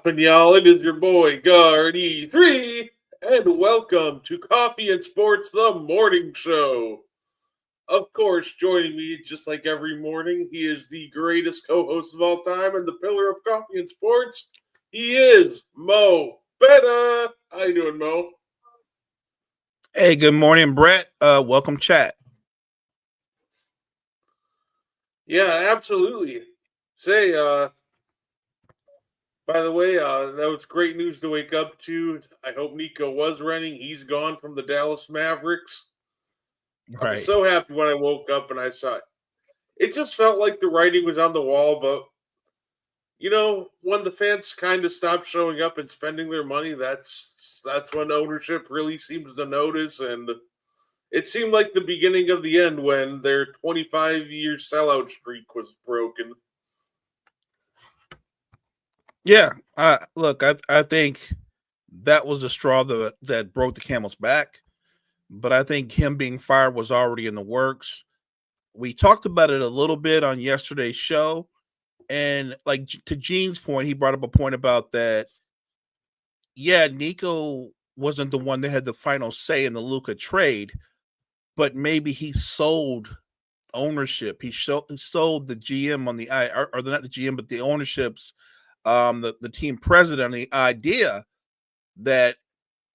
poppin', y'all? It is your boy Gardi3, and welcome to Coffee and Sports, the morning show. Of course, joining me just like every morning, he is the greatest co-host of all time and the pillar of coffee and sports. He is Mo Betta. How you doing, Mo? Hey, good morning, Brett. Welcome, chat. Yeah, absolutely. Say, by the way, that was great news to wake up to. I hope Nico was running. He's gone from the Dallas Mavericks. I was Right. so happy when I woke up and I saw it. It just felt like the writing was on the wall, but when the fans kind of stop showing up and spending their money, that's when ownership really seems to notice, and it seemed like the beginning of the end when their 25-year sellout streak was broken. Yeah. Look, I think that was the straw that broke the camel's back. But I think him being fired was already in the works. We talked about it a little bit on yesterday's show, and like to Gene's point, he brought up a point about that. Yeah, Nico wasn't the one that had the final say in the Luka trade, but maybe he sold ownership. He sold the GM on the or not the GM, but the ownerships, the team president, the idea that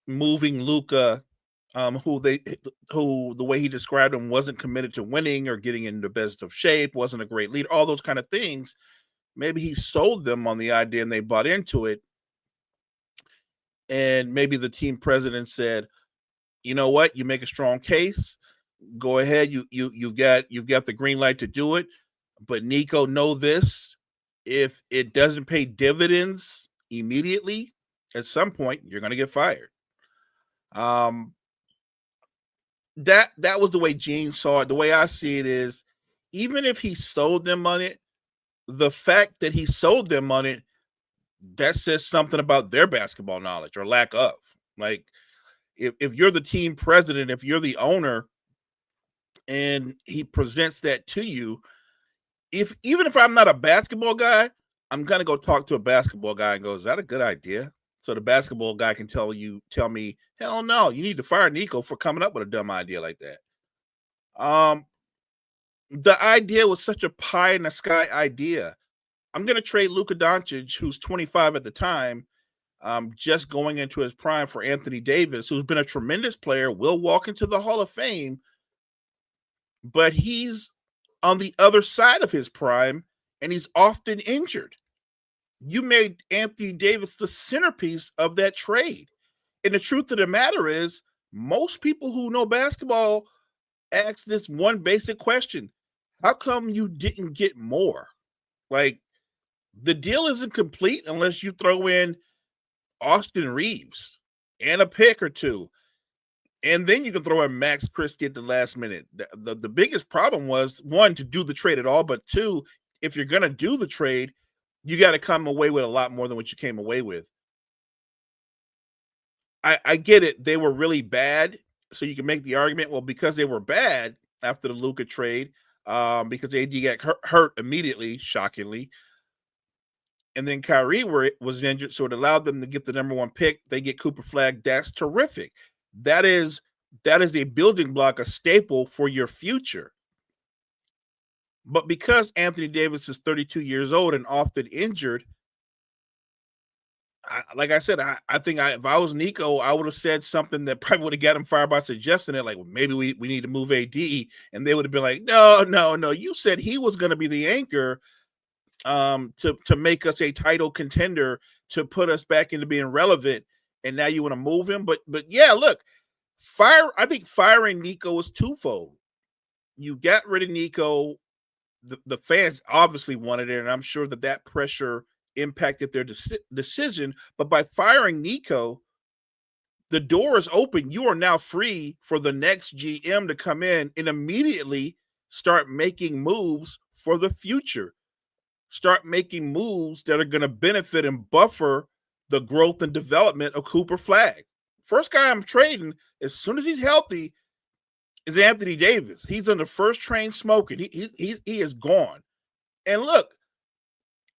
moving Luca, who the way he described him wasn't committed to winning or getting into best of shape, wasn't a great leader, all those kind of things. Maybe he sold them on the idea and they bought into it. And maybe the team president said, you know what, you make a strong case. Go ahead. You've got the green light to do it. But Nico, know this: if it doesn't pay dividends immediately, at some point you're going to get fired. Um, that was the way Gene saw it. The way I see it is, even if he sold them on it, the fact that he sold them on it, that says something about their basketball knowledge or lack of. Like, if you're the team president, if you're the owner, and he presents that to you, even if I'm not a basketball guy, I'm gonna go talk to a basketball guy and go, "Is that a good idea?" So the basketball guy can tell me, "Hell no, you need to fire Nico for coming up with a dumb idea like that." Um, the idea was such a pie in the sky idea. I'm gonna trade Luka Doncic, who's 25 at the time, just going into his prime, for Anthony Davis, who's been a tremendous player, will walk into the Hall of Fame, but he's on the other side of his prime and he's often injured. You made Anthony Davis the centerpiece of that trade. And the truth of the matter is, most people who know basketball ask this one basic question: how come you didn't get more? Like, the deal isn't complete unless you throw in Austin Reeves and a pick or two. And then you can throw in Max Christie at the last minute. The biggest problem was, one, to do the trade at all, but two, if you're going to do the trade, you got to come away with a lot more than what you came away with. I get it. They were really bad. So you can make the argument, well, because they were bad after the Luka trade, because AD got hurt immediately, shockingly. And then Kyrie was injured, so it allowed them to get the number one pick. They get Cooper Flag. That's terrific. That is a building block, a staple for your future. But because Anthony Davis is 32 years old and often injured, like I said, I think if I was Nico, I would have said something that probably would have got him fired by suggesting it, like, well, maybe we need to move AD. And they would have been like, no. You said he was going to be the anchor to make us a title contender, to put us back into being relevant. And now you want to move him. But yeah, look, I think firing Nico is twofold. You got rid of Nico. The fans obviously wanted it, and I'm sure that pressure impacted their decision. But by firing Nico, the door is open. You are now free for the next GM to come in and immediately start making moves for the future. Start making moves that are going to benefit and buffer the growth and development of Cooper Flag. First guy I'm trading, as soon as he's healthy, is Anthony Davis. He's on the first train smoking. He is gone. And look,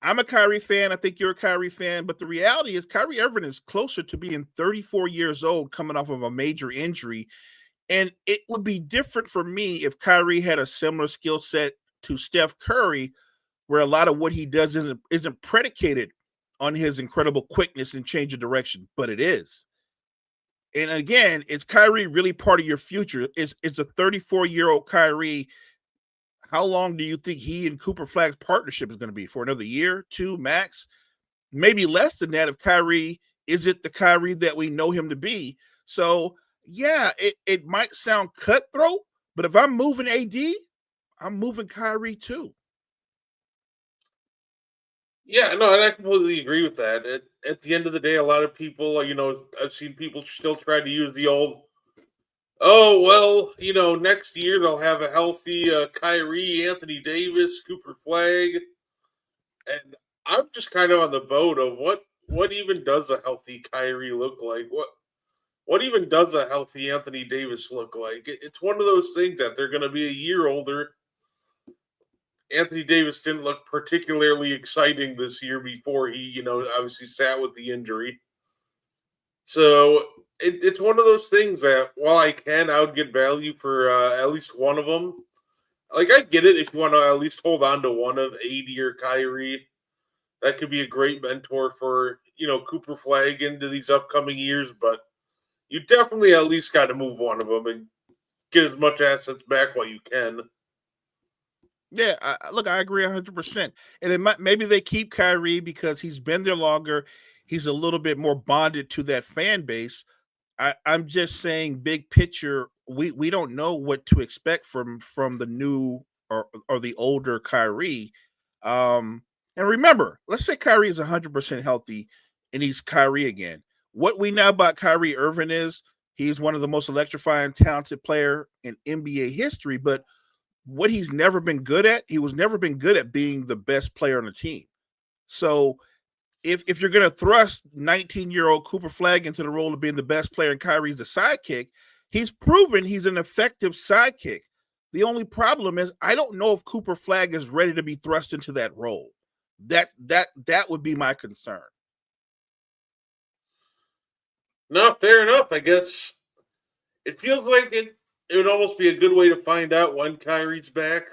I'm a Kyrie fan. I think you're a Kyrie fan, but the reality is Kyrie Irving is closer to being 34 years old coming off of a major injury. And it would be different for me if Kyrie had a similar skill set to Steph Curry, where a lot of what he does isn't predicated on his incredible quickness and change of direction, but it is. And again, is Kyrie really part of your future? Is a 34-year-old Kyrie? How long do you think he and Cooper Flag's partnership is going to be for? Another year, two max, maybe less than that. If Kyrie isn't the Kyrie that we know him to be, so yeah, it might sound cutthroat, but if I'm moving AD, I'm moving Kyrie too. Yeah, no, and I completely agree with that. At the end of the day, a lot of people, I've seen people still try to use the old, oh, well, next year they'll have a healthy Kyrie, Anthony Davis, Cooper Flag. And I'm just kind of on the boat of what even does a healthy Kyrie look like? What even does a healthy Anthony Davis look like? It's one of those things that they're going to be a year older. Anthony Davis didn't look particularly exciting this year before he, obviously sat with the injury. So it's one of those things that while I would get value for at least one of them. Like I get it if you want to at least hold on to one of AD or Kyrie. That could be a great mentor for Cooper Flag into these upcoming years. But you definitely at least got to move one of them and get as much assets back while you can. Yeah, look, I agree 100%. And maybe they keep Kyrie because he's been there longer. He's a little bit more bonded to that fan base. I'm just saying, big picture, we don't know what to expect from the new or the older Kyrie. And remember, let's say Kyrie is 100% healthy and he's Kyrie again. What we know about Kyrie Irving is he's one of the most electrifying, talented player in NBA history. But what he's never been good at, he was never been good at being the best player on the team. So if you're going to thrust 19-year-old Cooper Flag into the role of being the best player and Kyrie's the sidekick, he's proven he's an effective sidekick. The only problem is I don't know if Cooper Flag is ready to be thrust into that role. That would be my concern. No, fair enough. I guess it feels like it would almost be a good way to find out when Kyrie's back.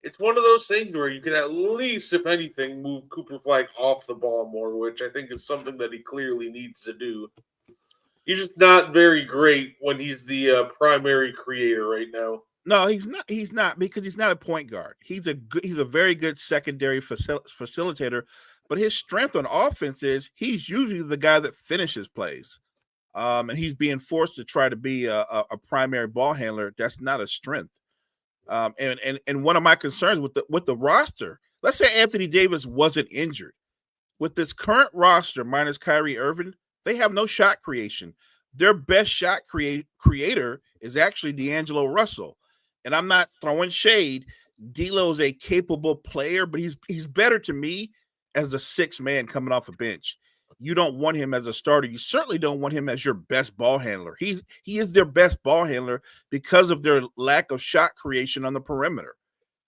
It's one of those things where you can at least, if anything, move Cooper Flag off the ball more, which I think is something that he clearly needs to do. He's just not very great when he's the primary creator right now. No, he's not. He's not because he's not a point guard. He's a very good secondary facilitator, but his strength on offense is he's usually the guy that finishes plays. And he's being forced to try to be a primary ball handler. That's not a strength. And one of my concerns with the roster, let's say Anthony Davis wasn't injured. With this current roster minus Kyrie Irving, they have no shot creation. Their best shot creator is actually D'Angelo Russell. And I'm not throwing shade. D'Lo is a capable player, but he's better to me as the sixth man coming off a bench. You don't want him as a starter. You certainly don't want him as your best ball handler. He is their best ball handler because of their lack of shot creation on the perimeter.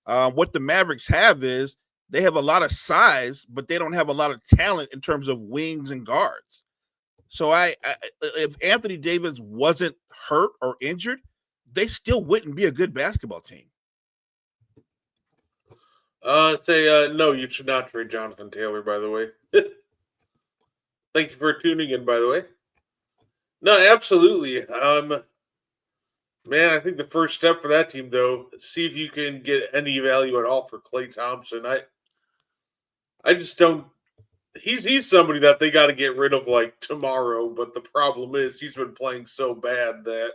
What the Mavericks have is they have a lot of size, but they don't have a lot of talent in terms of wings and guards. So if Anthony Davis wasn't hurt or injured, they still wouldn't be a good basketball team. No, you should not trade Jonathan Taylor, by the way. Thank you for tuning in, by the way. No, absolutely. Man, I think the first step for that team, though, see if you can get any value at all for Klay Thompson. I just don't. He's somebody that they got to get rid of like tomorrow. But the problem is he's been playing so bad that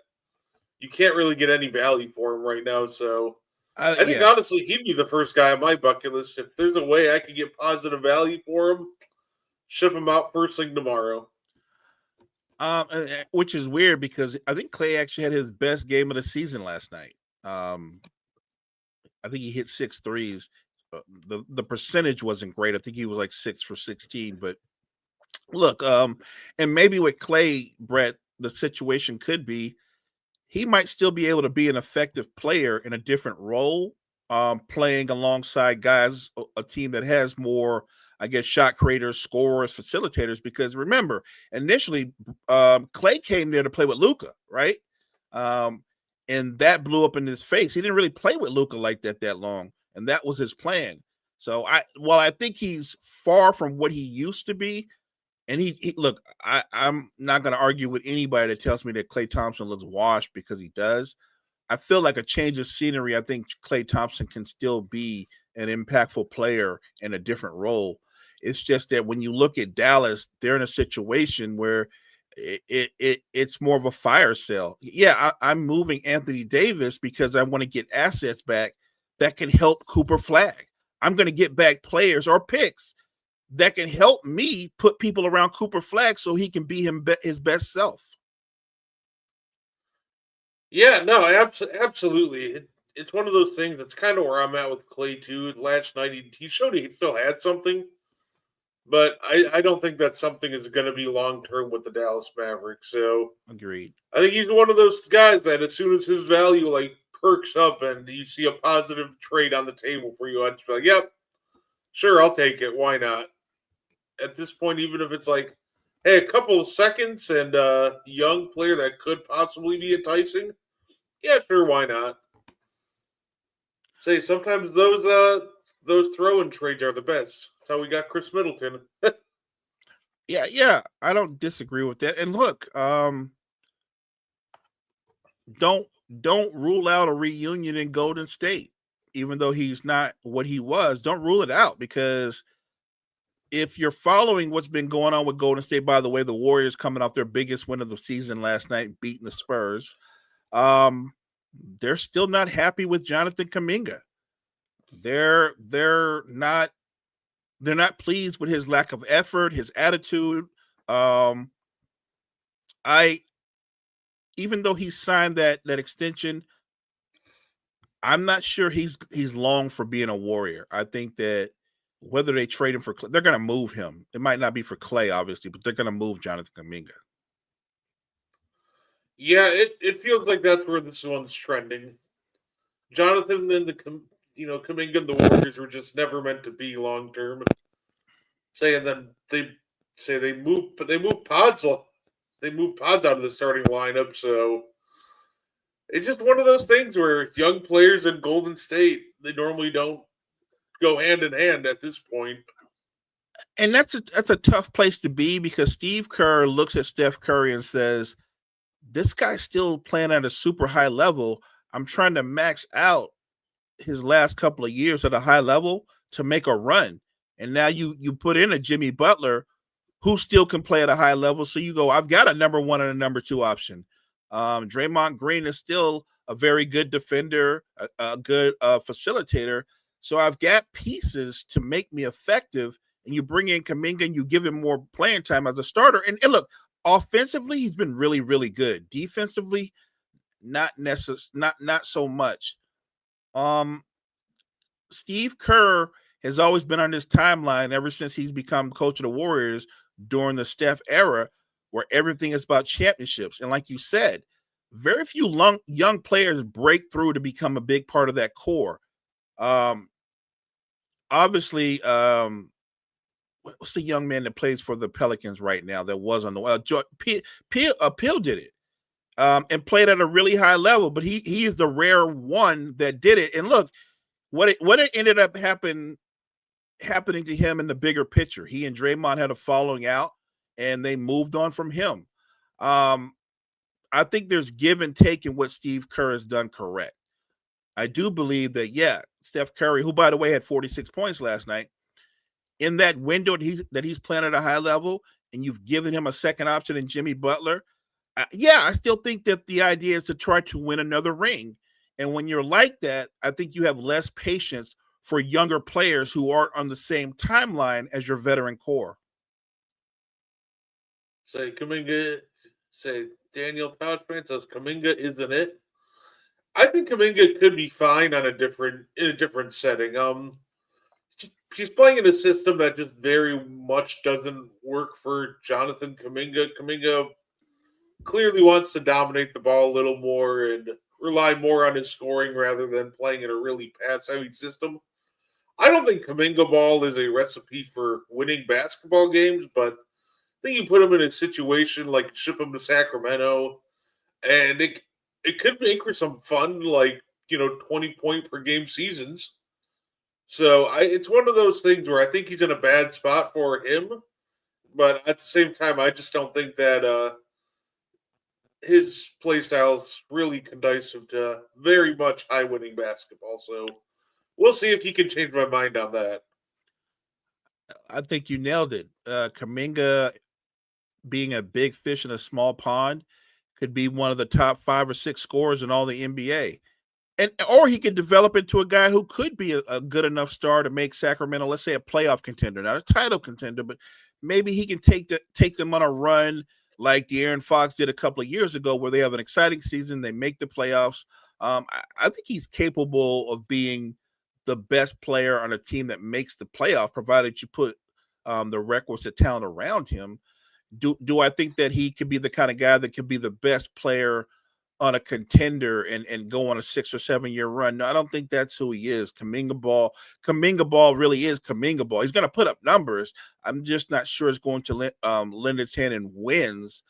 you can't really get any value for him right now. So I think honestly he'd be the first guy on my bucket list. If there's a way I could get positive value for him, ship him out first thing tomorrow. Which is weird because I think Klay actually had his best game of the season last night. I think he hit 6 threes. The percentage wasn't great. I think he was like 6 for 16. But look, and maybe with Klay, Brett, the situation could be he might still be able to be an effective player in a different role, playing alongside guys, a team that has more, I guess, shot creators, scorers, facilitators. Because remember, initially, Clay came there to play with Luca, right? Um, and that blew up in his face. He didn't really play with Luca like that long, and that was his plan. So while I think he's far from what he used to be, and he look, I'm not going to argue with anybody that tells me that Klay Thompson looks washed, because he does. I feel like a change of scenery. I think Klay Thompson can still be an impactful player in a different role. It's just that when you look at Dallas, they're in a situation where it's more of a fire sale. Yeah, I'm moving Anthony Davis because I want to get assets back that can help Cooper Flag. I'm going to get back players or picks that can help me put people around Cooper Flag so he can be his best self. Yeah, no, absolutely. It's one of those things. That's kind of where I'm at with Clay too. Last night he showed he still had something, but I don't think that something is going to be long term with the Dallas Mavericks. So Agreed. I think he's one of those guys that as soon as his value like perks up and you see a positive trade on the table for you, I'd just be like, yep, sure, I'll take it. Why not? At this point, even if it's like, hey, a couple of seconds and a young player that could possibly be enticing, yeah, sure, why not? Say sometimes those throw-in trades are the best. That's how we got Chris Middleton. Yeah, I don't disagree with that. And look, don't don't rule out a reunion in Golden State, even though he's not what he was. Don't rule it out, because if you're following what's been going on with Golden State, by the way, the Warriors coming off their biggest win of the season last night, beating the Spurs, um, they're still not happy with Jonathan Kuminga. They're not pleased with his lack of effort, his attitude. Um, I Even though he signed that extension, I'm not sure he's long for being a Warrior. I think that whether they trade him for Clay, they're going to move him. It might not be for Clay, obviously, but they're going to move Jonathan Kuminga. Yeah, it feels like that's where this one's trending. Jonathan and Kuminga and the Warriors were just never meant to be long term. Saying then they say they move Pods out of the starting lineup, so it's just one of those things where young players in Golden State they normally don't go hand in hand at this point. And that's a tough place to be, because Steve Kerr looks at Steph Curry and says, "This guy's still playing at a super high level. I'm trying to max out his last couple of years at a high level to make a run." And now you put in a Jimmy Butler who still can play at a high level. So you go, I've got a number one and a number two option. Draymond Green is still a very good defender, a good facilitator. So I've got pieces to make me effective. And you bring in Kuminga and you give him more playing time as a starter. And look, offensively, he's been really, really good. Defensively, not so much. Um, Steve Kerr has always been on this timeline ever since he's become coach of the Warriors during the Steph era, where everything is about championships. And like you said, very few young players break through to become a big part of that core. Um, Obviously, what's the young man that plays for the Pelicans right now that was on the Peel did it, and played at a really high level, but he is the rare one that did it. And look, what it ended up happening to him in the bigger picture. He and Draymond had a falling out, and they moved on from him. Um, I think there's give and take in what Steve Kerr has done correct. I do believe that, yeah, Steph Curry, who by the way had 46 points last night, in that window that he's playing at a high level, and you've given him a second option in Jimmy Butler. Yeah, I still think that the idea is to try to win another ring. And when you're like that, I think you have less patience for younger players who aren't on the same timeline as your veteran core. Say Kuminga, say Daniel Couchman says Kuminga isn't it. I think Kuminga could be fine on in a different setting. He's playing in a system that just very much doesn't work for Jonathan Kuminga. Kuminga clearly wants to dominate the ball a little more, and rely more on his scoring rather than playing in a really pass-heavy system. I don't think Kaminga ball is a recipe for winning basketball games, but I think you put him in a situation like ship him to Sacramento, and it could make for some fun, like 20-point per game seasons. So it's one of those things where I think he's in a bad spot for him, but at the same time, I just don't think that his play style is really conducive to very much high winning basketball. So we'll see if he can change my mind on that. I think you nailed it. Kaminga being a big fish in a small pond could be one of the top 5 or 6 scorers in all the NBA. And or he could develop into a guy who could be a good enough star to make Sacramento, let's say, a playoff contender, not a title contender, but maybe he can take them on a run like De'Aaron Fox did a couple of years ago, where they have an exciting season, they make the playoffs. I think he's capable of being the best player on a team that makes the playoff, provided you put the requisite talent around him. Do I think that he could be the kind of guy that could be the best player on a contender and go on a 6 or 7 year run? No, I don't think that's who he is. Kaminga ball really is Kaminga ball. He's going to put up numbers. I'm just not sure it's going to lend its hand in wins.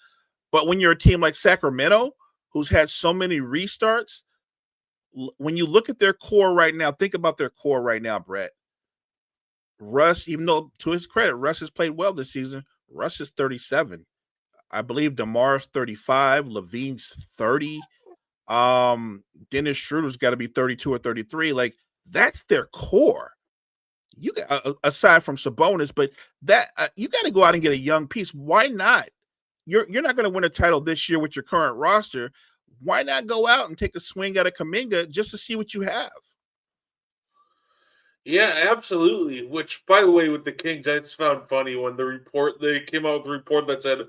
But when you're a team like Sacramento, who's had so many restarts, when you look at their core right now, think about their core right now, Brett. Russ, even though to his credit, Russ has played well this season. Russ is 37. I believe DeMar's 35, Levine's 30. Dennis Schroeder's got to be 32 or 33. Like, that's their core. You got aside from Sabonis, but that you got to go out and get a young piece. Why not? You're not going to win a title this year with your current roster. Why not go out and take a swing at a Kaminga just to see what you have? Yeah, absolutely. Which, by the way, with the Kings, I just found funny when they came out with a report that said,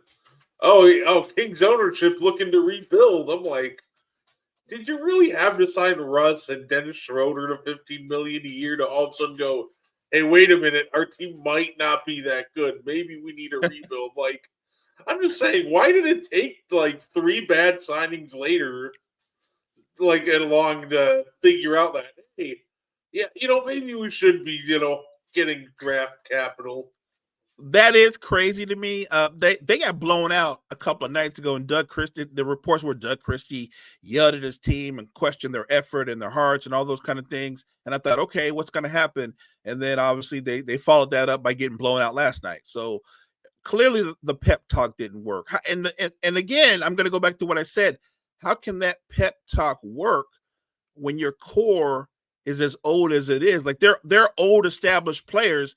"Oh, Kings ownership looking to rebuild." I'm like, did you really have to sign Russ and Dennis Schroeder to 15 million a year to all of a sudden go, "Hey, wait a minute, our team might not be that good. Maybe we need a rebuild." Like, I'm just saying, why did it take like 3 bad signings later, like along to figure out that, hey, yeah, maybe we should be, getting draft capital. That is crazy to me. They got blown out a couple of nights ago, and Doug Christie. The reports were Doug Christie yelled at his team and questioned their effort and their hearts and all those kind of things. And I thought, okay, what's going to happen? And then obviously they followed that up by getting blown out last night. So clearly the pep talk didn't work. And again, I'm going to go back to what I said. How can that pep talk work when your core is as old as it is? Like, they're old established players.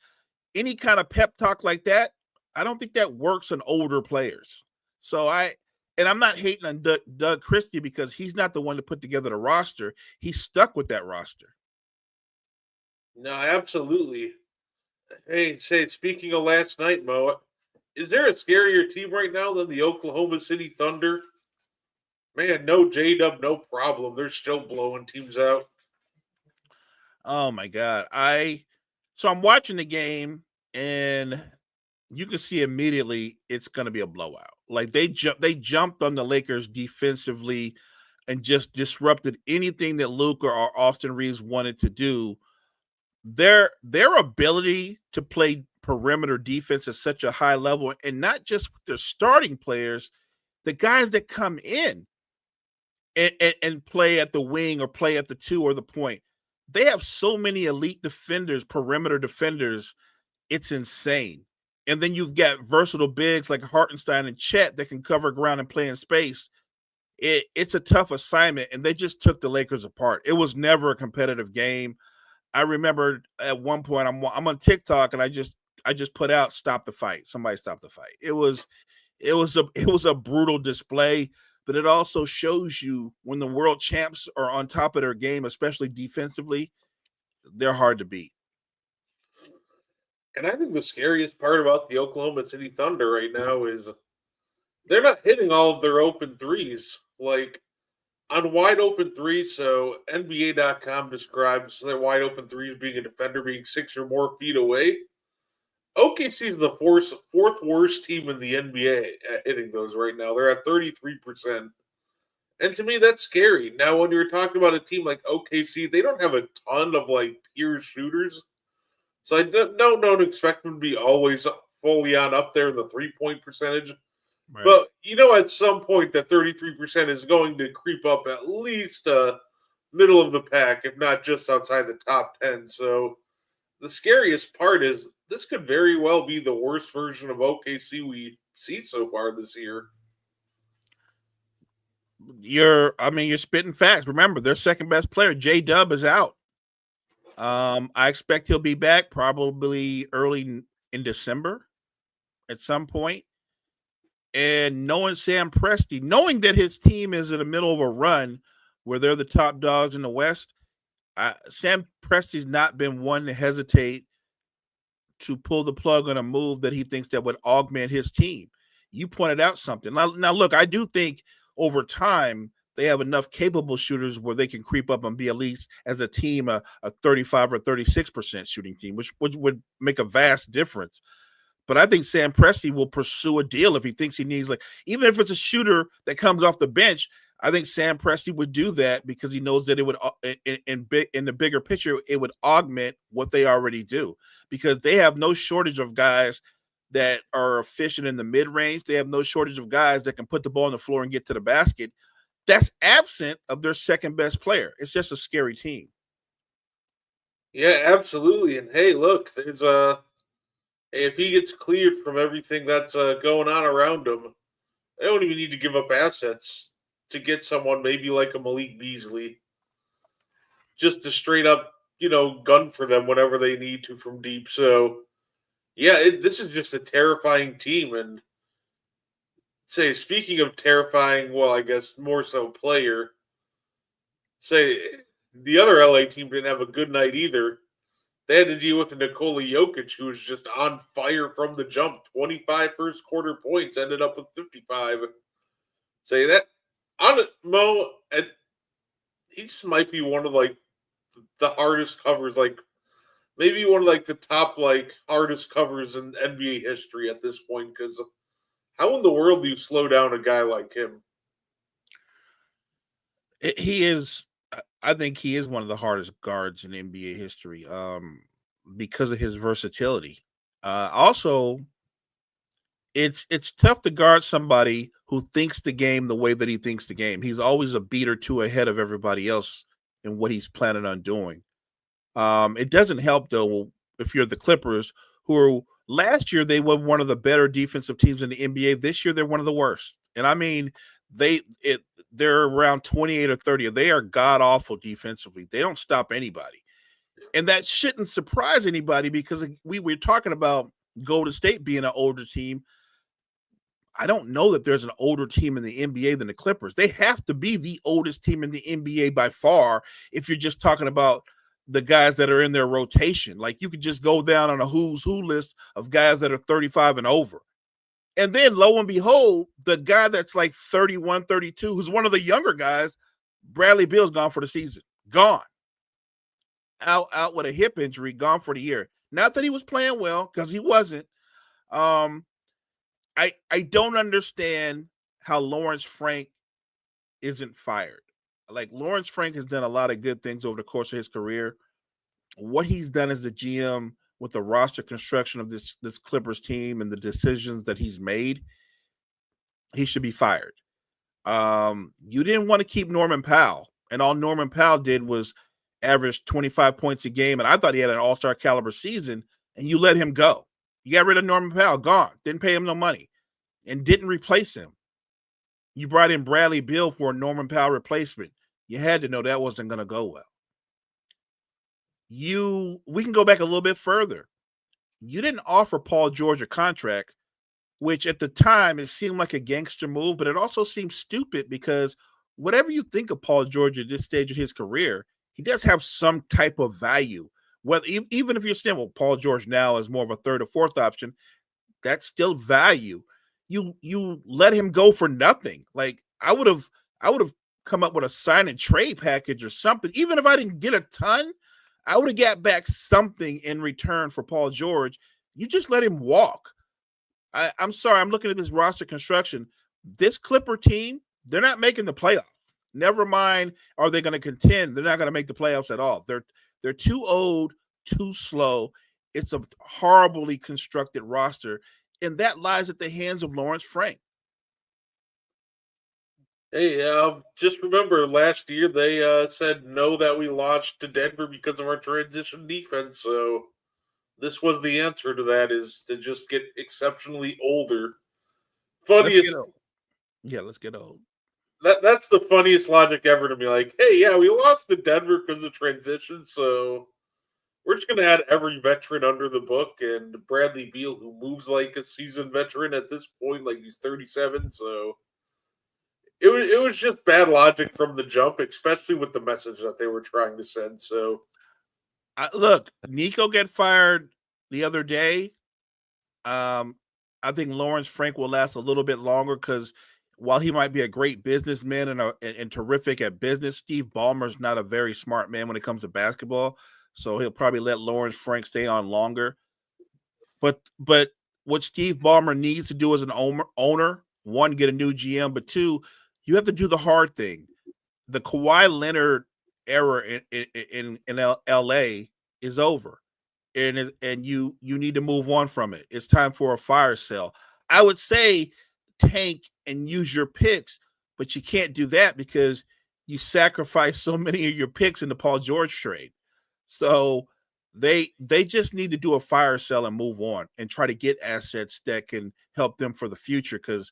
Any kind of pep talk like that, I don't think that works on older players. So I'm not hating on Doug Christie because he's not the one to put together the roster. He's stuck with that roster. No, absolutely. Hey, speaking of last night, Mo, is there a scarier team right now than the Oklahoma City Thunder? Man, no J-Dub, no problem. They're still blowing teams out. Oh my god. So I'm watching the game and you can see immediately it's going to be a blowout. Like, they jumped on the Lakers defensively and just disrupted anything that Luka or Austin Reeves wanted to do. Their ability to play perimeter defense at such a high level, and not just with their starting players, the guys that come in and play at the wing or play at the 2 or the point. They have so many elite defenders, perimeter defenders. It's insane. And then you've got versatile bigs like Hartenstein and Chet that can cover ground and play in space. It's a tough assignment, and they just took the Lakers apart. It was never a competitive game. I remember at one point I'm on TikTok and I just put out "Stop the fight." Somebody stop the fight. It was a brutal display, but it also shows you when the world champs are on top of their game, especially defensively, they're hard to beat. And I think the scariest part about the Oklahoma City Thunder right now is they're not hitting all of their open threes. Like, on wide open threes, so NBA.com describes their wide open threes being a defender being 6 or more feet away. OKC is the fourth worst team in the NBA at hitting those right now. They're at 33%. And to me, that's scary. Now, when you're talking about a team like OKC, they don't have a ton of like pure shooters. So I don't expect them to be always fully on up there in the 3-point percentage. Right. But at some point that 33% is going to creep up at least middle of the pack, if not just outside the top 10. So the scariest part is this could very well be the worst version of OKC we see so far this year. You're spitting facts. Remember, their second best player, J Dub, is out. I expect he'll be back probably early in December at some point. And knowing Sam Presti, knowing that his team is in the middle of a run where they're the top dogs in the West, Sam Presti's not been one to hesitate to pull the plug on a move that he thinks that would augment his team. You pointed out something. Now look, I do think over time they have enough capable shooters where they can creep up and be at least as a team a 35 or 36% shooting team, which would make a vast difference. But I think Sam Presti will pursue a deal if he thinks he needs, like, even if it's a shooter that comes off the bench. I think Sam Presti would do that because he knows that it would, in the bigger picture, it would augment what they already do, because they have no shortage of guys that are efficient in the mid range. They have no shortage of guys that can put the ball on the floor and get to the basket. That's absent of their second best player. It's just a scary team. Yeah, absolutely. And hey, look, there's if he gets cleared from everything that's going on around him, they don't even need to give up assets to get someone maybe like a Malik Beasley, just to straight up, gun for them whenever they need to from deep. So, yeah, this is just a terrifying team. And say, speaking of terrifying, well, I guess more so player, say the other LA team didn't have a good night either. They had to deal with Nikola Jokic, who was just on fire from the jump. 25 first quarter points, ended up with 55. Say that on it, Mo. He just might be one of like the hardest covers, like maybe one of like the top like hardest covers in NBA history at this point. Because how in the world do you slow down a guy like him? He is. I think he is one of the hardest guards in NBA history, because of his versatility. Also, it's tough to guard somebody who thinks the game the way that he thinks the game. He's always a beat or two ahead of everybody else in what he's planning on doing. It doesn't help though if you're the Clippers, who are last year they were one of the better defensive teams in the NBA. This year they're one of the worst, and I mean they're around 28 or 30. They are god awful defensively. They don't stop anybody, and that shouldn't surprise anybody because we were talking about Golden State being an older team. I don't know that there's an older team in the NBA than the Clippers. They have to be the oldest team in the NBA by far if you're just talking about the guys that are in their rotation. Like, you could just go down on a who's who list of guys that are 35 and over. And then lo and behold, the guy that's like 31, 32, who's one of the younger guys, Bradley Beal's gone for the season. Gone. Out with a hip injury, gone for the year. Not that he was playing well, because he wasn't. I don't understand how Lawrence Frank isn't fired. Like, Lawrence Frank has done a lot of good things over the course of his career. What he's done as the GM with the roster construction of this Clippers team and the decisions that he's made, he should be fired. You didn't want to keep Norman Powell, and all Norman Powell did was average 25 points a game, and I thought he had an all-star caliber season, and you let him go. You got rid of Norman Powell, gone. Didn't pay him no money, and didn't replace him. You brought in Bradley Beal for a Norman Powell replacement. You had to know that wasn't going to go well. We can go back a little bit further. You didn't offer Paul George a contract, which at the time it seemed like a gangster move, but it also seemed stupid because whatever you think of Paul George at this stage of his career, he does have some type of value. Whether even if you're saying, well, Paul George now is more of a third or fourth option, that's still value. You let him go for nothing. Like, I would have come up with a sign and trade package or something. Even if I didn't get a ton, I would have got back something in return for Paul George. You just let him walk. I'm sorry. I'm looking at this roster construction. This Clipper team, they're not making the playoffs. Never mind, are they going to contend? They're not going to make the playoffs at all. They're too old, too slow. It's a horribly constructed roster, and that lies at the hands of Lawrence Frank. Hey, just remember last year they said no that we lost to Denver because of our transition defense. So this was the answer to that: is to just get exceptionally older. Let's get Funniest. old. Yeah, let's get old. That's the funniest logic ever to me. Like, hey, yeah, we lost to Denver because of transition, so we're just gonna add every veteran under the book, and Bradley Beal, who moves like a seasoned veteran at this point, like he's 37. So it was just bad logic from the jump, especially with the message that they were trying to send. So Look, Nico get fired the other day. I think Lawrence Frank will last a little bit longer because while he might be a great businessman and terrific at business, Steve Ballmer's not a very smart man when it comes to basketball. So he'll probably let Lawrence Frank stay on longer. But what Steve Ballmer needs to do as an owner, one, get a new GM, but two, you have to do the hard thing. The Kawhi Leonard era in LA is over, and you need to move on from it. It's time for a fire sale. I would say tank and use your picks, but you can't do that because you sacrifice so many of your picks in the Paul George trade. So they just need to do a fire sale and move on and try to get assets that can help them for the future. Because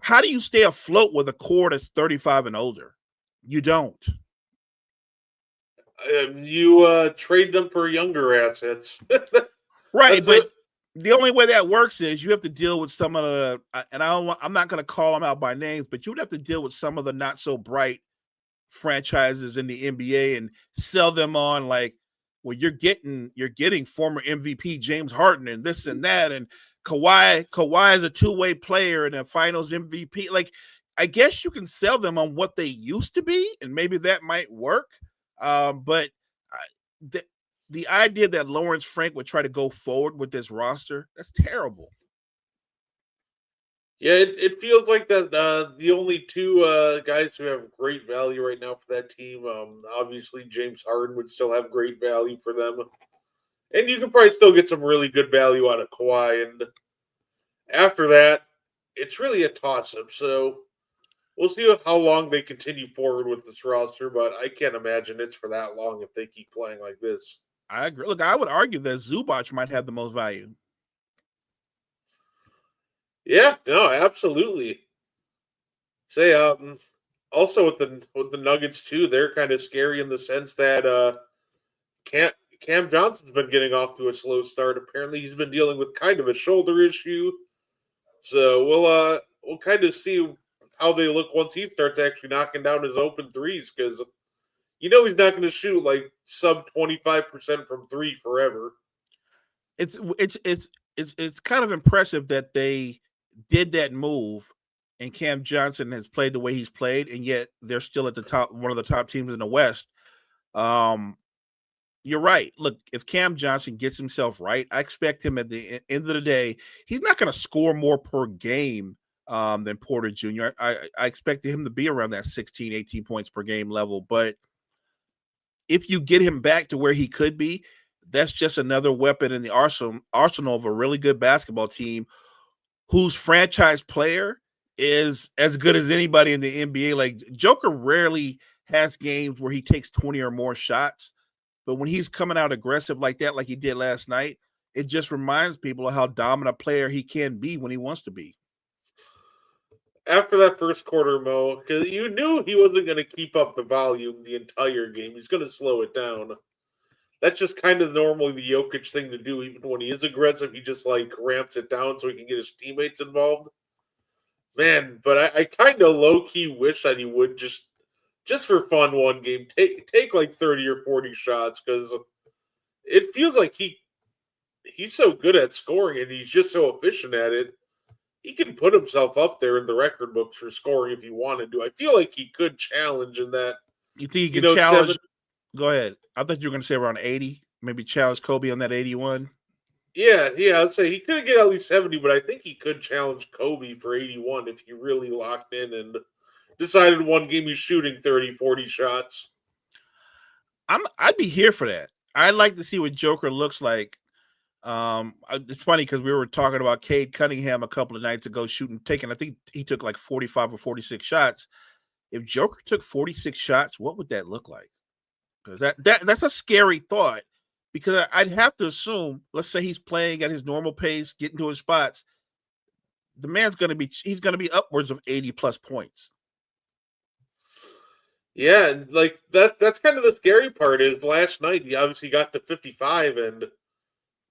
how do you stay afloat with a core that's 35 and older? You don't. you trade them for younger assets. Right, That's but it. the only way that works is you have to deal with some of the, and I'm not going to call them out by names, but you would have to deal with some of the not so bright franchises in the NBA and sell them on like, well, you're getting former MVP James Harden and this and that, and Kawhi is a two-way player and a Finals MVP. Like, I guess you can sell them on what they used to be, and maybe that might work. But the the idea that Lawrence Frank would try to go forward with this roster, that's terrible. Yeah, it feels like that the only two guys who have great value right now for that team, obviously James Harden would still have great value for them. And you can probably still get some really good value out of Kawhi. And after that, it's really a toss up. So we'll see how long they continue forward with this roster, but I can't imagine it's for that long if they keep playing like this. I agree. Look, I would argue that Zubac might have the most value. Yeah, no, absolutely. Say also with the Nuggets too, they're kind of scary in the sense that Cam, Cam Johnson's been getting off to a slow start. Apparently, he's been dealing with kind of a shoulder issue. So we'll kind of see how they look once he starts actually knocking down his open threes because he's not going to shoot like sub 25% from three forever. It's kind of impressive that they did that move and Cam Johnson has played the way he's played, and yet they're still at the top, one of the top teams in the West. Um, you're right. Look, if Cam Johnson gets himself right, I expect him at the end of the day, he's not going to score more per game than Porter Jr. I expected him to be around that 16, 18 points per game level. But if you get him back to where he could be, that's just another weapon in the arsenal of a really good basketball team whose franchise player is as good as anybody in the NBA. Like Joker rarely has games where he takes 20 or more shots, but when he's coming out aggressive like that, like he did last night, it just reminds people of how dominant a player he can be when he wants to be. After that first quarter, Mo, because you knew he wasn't going to keep up the volume the entire game. He's going to slow it down. That's just kind of normally the Jokic thing to do. Even when he is aggressive, he just like ramps it down so he can get his teammates involved. Man, but I kind of low key wish that he would just for fun one game take like 30 or 40 shots because it feels like he's so good at scoring and he's just so efficient at it. He can put himself up there in the record books for scoring if he wanted to. I feel like he could challenge in that, You think he could seven. challenge? Go ahead. I thought you were going to say around 80, maybe challenge Kobe on that 81. Yeah, I'd say he could get at least 70, but I think he could challenge Kobe for 81 if he really locked in and decided one game he's shooting 30, 40 shots. I'd be here for that. I'd like to see what Joker looks like. It's funny because we were talking about Cade Cunningham a couple of nights ago, I think he took like 45 or 46 shots. If Joker took 46 shots, what would that look like? Because that's a scary thought. Because I'd have to assume, let's say he's playing at his normal pace, getting to his spots. The man's he's gonna be upwards of 80 plus points. Yeah, like that's kind of the scary part is last night he obviously got to 55 and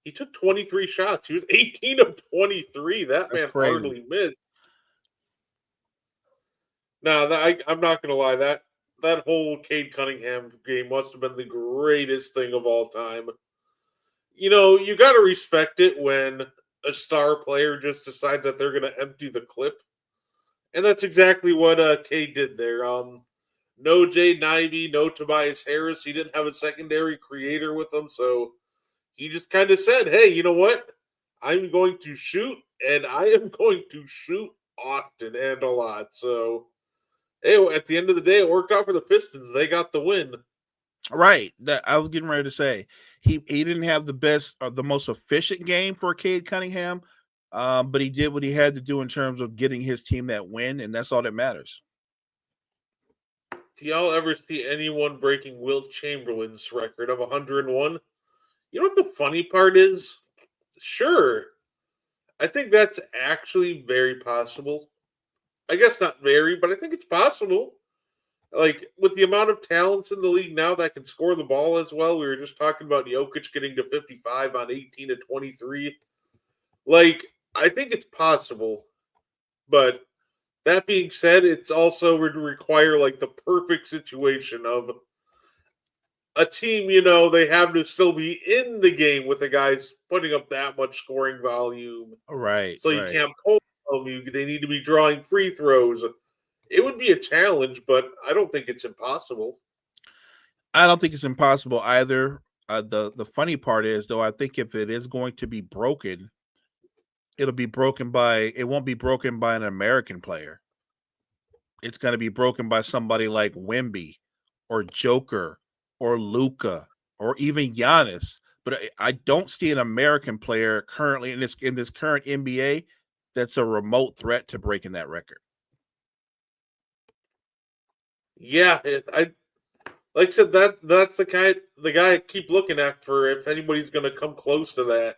he took 23 shots. He was 18 of 23. That man hardly missed. Now, I'm not going to lie. That whole Cade Cunningham game must have been the greatest thing of all time. You know, you got to respect it when a star player just decides that they're going to empty the clip. And that's exactly what Cade did there. No Jay Ivey, no Tobias Harris. He didn't have a secondary creator with him, so he just kind of said, hey, you know what? I'm going to shoot, and I am going to shoot often and a lot. So, hey, at the end of the day, it worked out for the Pistons. They got the win. Right. That I was getting ready to say. He didn't have the best or the most efficient game for Cade Cunningham, but he did what he had to do in terms of getting his team that win, and that's all that matters. Do y'all ever see anyone breaking Wilt Chamberlain's record of 101? You know what the funny part is? Sure. I think that's actually very possible. I guess not very, but I think it's possible. Like, with the amount of talents in the league now that can score the ball as well, we were just talking about Jokic getting to 55 on 18 to 23. Like, I think it's possible. But that being said, it's also would require, like, the perfect situation of a team, you know, they have to still be in the game with the guys putting up that much scoring volume. Right. So you can't pull them. They need to be drawing free throws. It would be a challenge, but I don't think it's impossible. I don't think it's impossible either. The funny part is, though, I think if it is going to be broken, it won't be broken by an American player. It's going to be broken by somebody like Wemby or Joker or Luca or even Giannis. But I don't see an American player currently in this current NBA that's a remote threat to breaking that record. Yeah, I like I said that's the guy I keep looking at for if anybody's going to come close to that.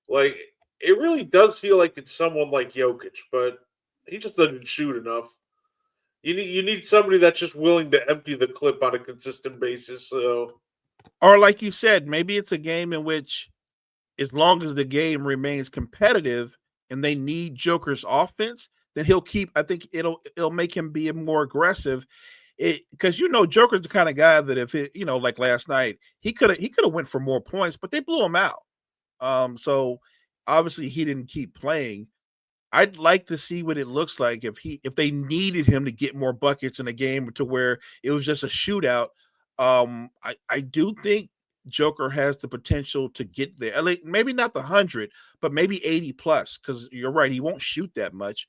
Like it really does feel like it's someone like Jokic, but he just doesn't shoot enough. You need somebody that's just willing to empty the clip on a consistent basis. So, or like you said, maybe it's a game in which, as long as the game remains competitive and they need Joker's offense, then he'll keep. I think it'll make him be more aggressive. Because Joker's the kind of guy that if like last night, he could have went for more points, but they blew him out. So obviously he didn't keep playing. I'd like to see what it looks like if they needed him to get more buckets in a game to where it was just a shootout. I do think Joker has the potential to get there. Like maybe not the 100, but maybe 80 plus. Because you're right, he won't shoot that much.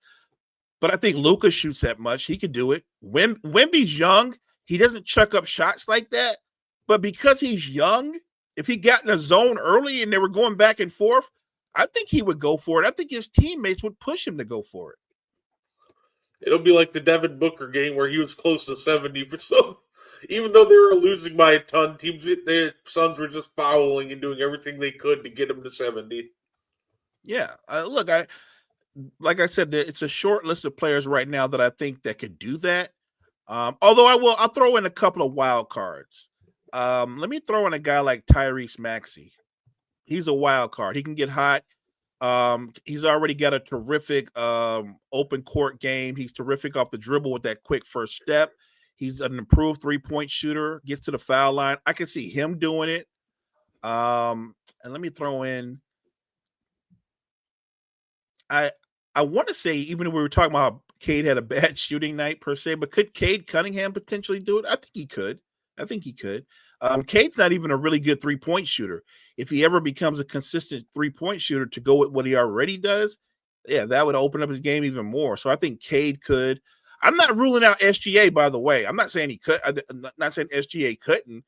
But I think Luka shoots that much. He could do it. Wemby's young. He doesn't chuck up shots like that. But because he's young, if he got in a zone early and they were going back and forth, I think he would go for it. I think his teammates would push him to go for it. It'll be like the Devin Booker game where he was close to 70 for some. Even though they were losing by a ton, their Suns were just fouling and doing everything they could to get him to 70. Yeah, look, like I said, it's a short list of players right now that I think that could do that. Although I'll throw in a couple of wild cards. Let me throw in a guy like Tyrese Maxey. He's a wild card. He can get hot. He's already got a terrific open court game. He's terrific off the dribble with that quick first step. He's an improved 3-point shooter, gets to the foul line. I can see him doing it. And let me throw in I want to say, even if we were talking about how Cade had a bad shooting night per se, but could Cade Cunningham potentially do it? I think he could. Cade's not even a really good 3-point shooter. If he ever becomes a consistent 3-point shooter to go with what he already does, yeah, that would open up his game even more. So I think Cade could. I'm not ruling out SGA, by the way. I'm not saying he could. I'm not saying SGA couldn't.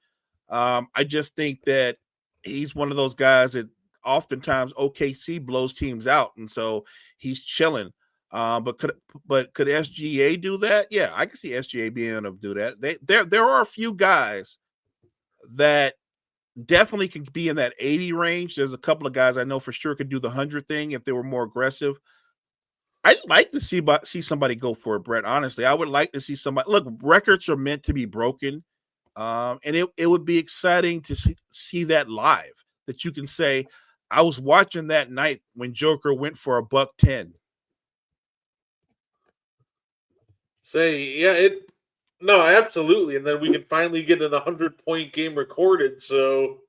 I just think that he's one of those guys that oftentimes OKC blows teams out, and so he's chilling. But could SGA do that? Yeah, I can see SGA being able to do that. There are a few guys that definitely can be in that 80 range. There's a couple of guys I know for sure could do the 100 thing if they were more aggressive. I'd like to see somebody go for it, Brett. Honestly, I would like to see somebody. Look, records are meant to be broken, and it would be exciting to see that live. That you can say, I was watching that night when Joker went for $110. Say, yeah, it. No, absolutely, and then we can finally get an 100-point game recorded. So,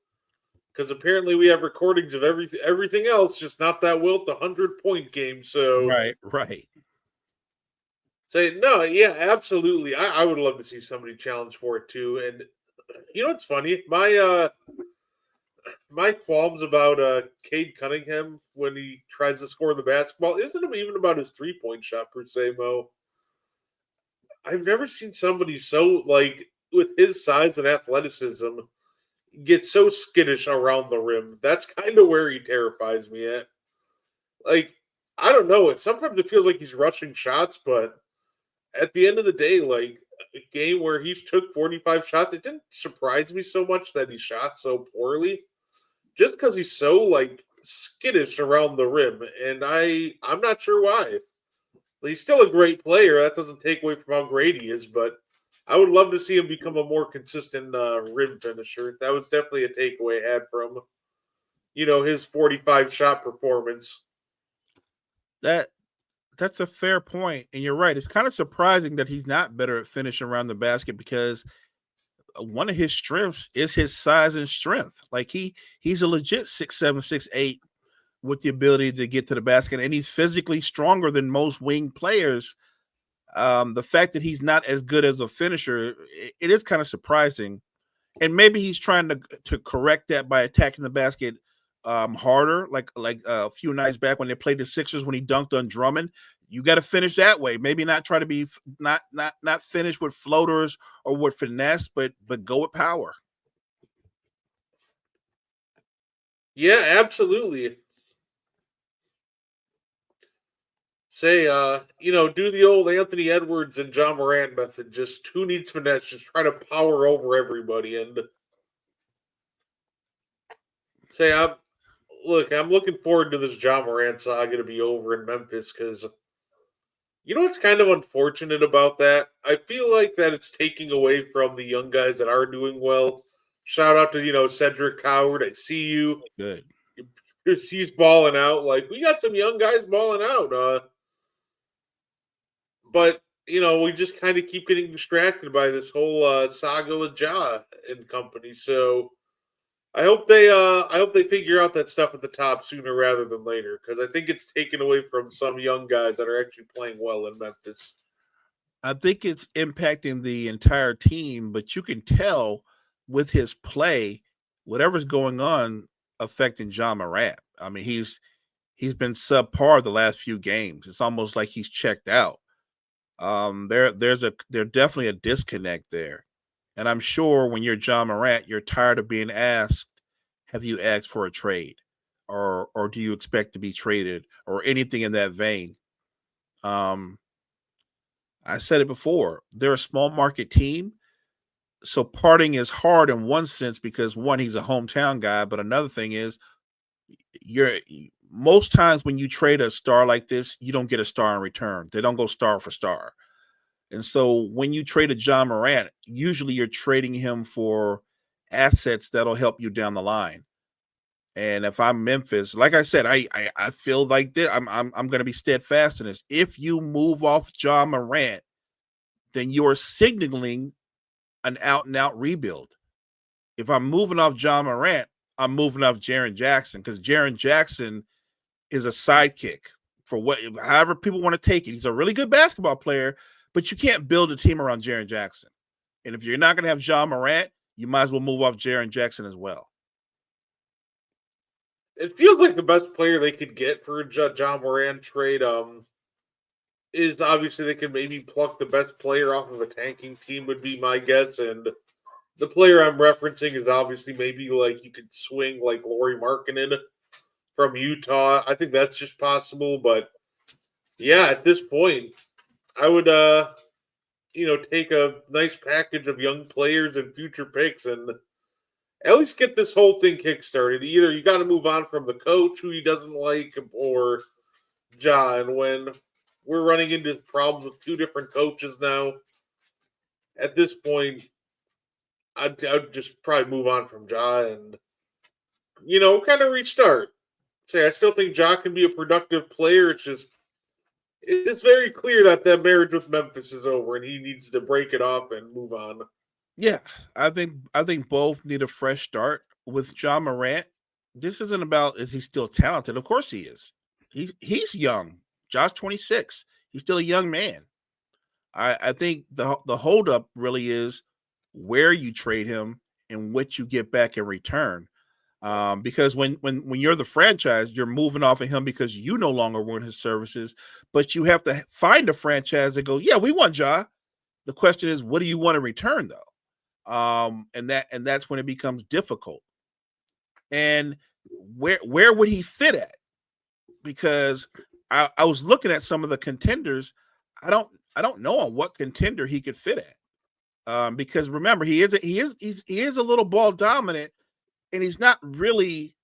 because apparently we have recordings of everything else, just not that Wilt 100-point game. So, Right. say no, yeah, absolutely. I would love to see somebody challenge for it too. And you know what's funny? My qualms about Cade Cunningham when he tries to score the basketball isn't even about his 3-point shot per se, Mo. I've never seen somebody so like with his size and athleticism get so skittish around the rim. That's kind of where he terrifies me at. Like, I don't know. Sometimes it feels like he's rushing shots, but at the end of the day, like a game where he's took 45 shots, it didn't surprise me so much that he shot so poorly. Just because he's so like skittish around the rim, and I'm not sure why. He's still a great player. That doesn't take away from how great he is, but I would love to see him become a more consistent rim finisher. That was definitely a takeaway I had from his 45 shot performance. That's a fair point, and you're right. It's kind of surprising that he's not better at finishing around the basket because one of his strengths is his size and strength. Like he's a legit 6'7", 6'8", with the ability to get to the basket, and he's physically stronger than most wing players. The fact that he's not as good as a finisher, it is kind of surprising. And maybe he's trying to correct that by attacking the basket harder, like a few nights back when they played the Sixers when he dunked on Drummond. You got to finish that way. Maybe not try to be not finish with floaters or with finesse, but go with power. Yeah, absolutely. Say, do the old Anthony Edwards and John Morant method. Just who needs finesse? Just try to power over everybody. And say, I'm looking forward to this John Morant saga to be over in Memphis because you know what's kind of unfortunate about that? I feel like that it's taking away from the young guys that are doing well. Shout out to Cedric Coward. I see you. Good. He's balling out. Like we got some young guys balling out. But we just kind of keep getting distracted by this whole saga with Ja and company. So I hope they figure out that stuff at the top sooner rather than later because I think it's taken away from some young guys that are actually playing well in Memphis. I think it's impacting the entire team, but you can tell with his play, whatever's going on affecting John Morant. I mean, he's been subpar the last few games. It's almost like he's checked out. There's definitely a disconnect there. And I'm sure when you're John Morant, you're tired of being asked, have you asked for a trade? Or do you expect to be traded or anything in that vein? Um, I said it before. They're a small market team, so parting is hard in one sense because one, he's a hometown guy, but another thing is you're most times when you trade a star like this, you don't get a star in return. They don't go star for star. And so when you trade a John Morant, usually you're trading him for assets that'll help you down the line. And if I'm Memphis, like I said, I feel like this, I'm going to be steadfast in this. If you move off John Morant, then you are signaling an out and out rebuild. If I'm moving off John Morant, I'm moving off Jaren Jackson because Jaren Jackson is a sidekick for however people want to take it. He's a really good basketball player, but you can't build a team around Jaren Jackson. And if you're not going to have John Morant, you might as well move off Jaren Jackson as well. It feels like the best player they could get for a John Moran trade. is obviously they can maybe pluck the best player off of a tanking team would be my guess, and the player I'm referencing is obviously maybe like you could swing like Lauri Markkanen from Utah. I think that's just possible, but yeah, at this point, I would take a nice package of young players and future picks and at least get this whole thing kickstarted. Either you got to move on from the coach who he doesn't like, or John. When we're running into problems with two different coaches now, at this point, I'd just probably move on from Ja and kind of restart. Say I still think Ja can be a productive player. It's very clear that that marriage with Memphis is over, and he needs to break it off and move on. Yeah, I think both need a fresh start with John Morant. This isn't about is he still talented? Of course he is. He's young. Josh 26. He's still a young man. I think the holdup really is where you trade him and what you get back in return. Because when you're the franchise, you're moving off of him because you no longer want his services, but you have to find a franchise that goes, yeah, we want Ja. The question is, what do you want in return though? And that's when it becomes difficult. And where would he fit at? Because I was looking at some of the contenders. I don't know on what contender he could fit at. Because remember, he is a little ball dominant, and he's not really